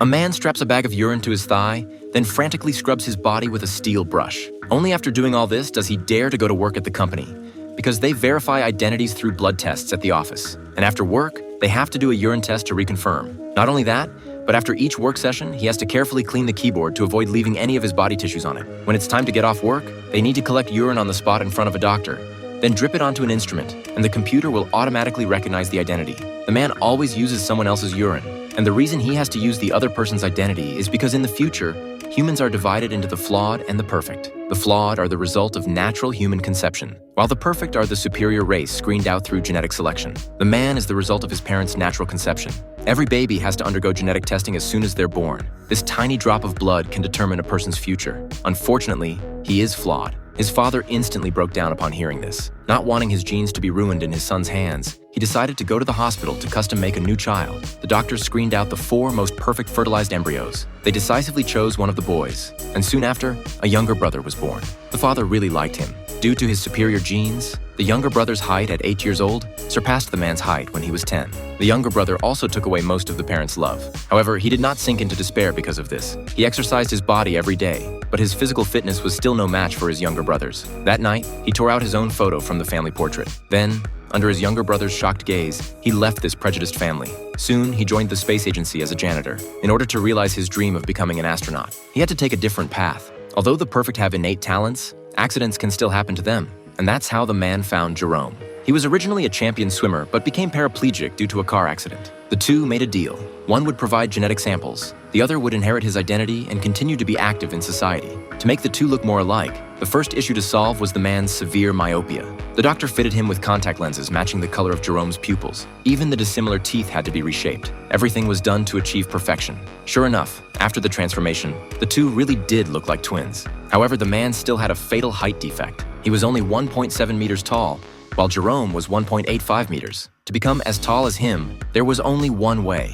A man straps a bag of urine to his thigh, then frantically scrubs his body with a steel brush. Only after doing all this does he dare to go to work at the company, because they verify identities through blood tests at the office. And after work, they have to do a urine test to reconfirm. Not only that, but after each work session, he has to carefully clean the keyboard to avoid leaving any of his body tissues on it. When it's time to get off work, they need to collect urine on the spot in front of a doctor, then drip it onto an instrument, and the computer will automatically recognize the identity. The man always uses someone else's urine, and the reason he has to use the other person's identity is because in the future, humans are divided into the flawed and the perfect. The flawed are the result of natural human conception, while the perfect are the superior race screened out through genetic selection. The man is the result of his parents' natural conception. Every baby has to undergo genetic testing as soon as they're born. This tiny drop of blood can determine a person's future. Unfortunately, he is flawed. His father instantly broke down upon hearing this. Not wanting his genes to be ruined in his son's hands, he decided to go to the hospital to custom make a new child. The doctors screened out the 4 most perfect fertilized embryos. They decisively chose one of the boys, and soon after, a younger brother was born. The father really liked him. Due to his superior genes, the younger brother's height at 8 years old surpassed the man's height when he was 10. The younger brother also took away most of the parents' love. However, he did not sink into despair because of this. He exercised his body every day, but his physical fitness was still no match for his younger brother's. That night, he tore out his own photo from the family portrait. Then, under his younger brother's shocked gaze, he left this prejudiced family. Soon, he joined the space agency as a janitor. In order to realize his dream of becoming an astronaut, he had to take a different path. Although the perfect have innate talents, accidents can still happen to them. And that's how the man found Jerome. He was originally a champion swimmer, but became paraplegic due to a car accident. The two made a deal. One would provide genetic samples. The other would inherit his identity and continue to be active in society. To make the two look more alike, the first issue to solve was the man's severe myopia. The doctor fitted him with contact lenses matching the color of Jerome's pupils. Even the dissimilar teeth had to be reshaped. Everything was done to achieve perfection. Sure enough, after the transformation, the two really did look like twins. However, the man still had a fatal height defect. He was only 1.7 meters tall, while Jerome was 1.85 meters. To become as tall as him, there was only one way.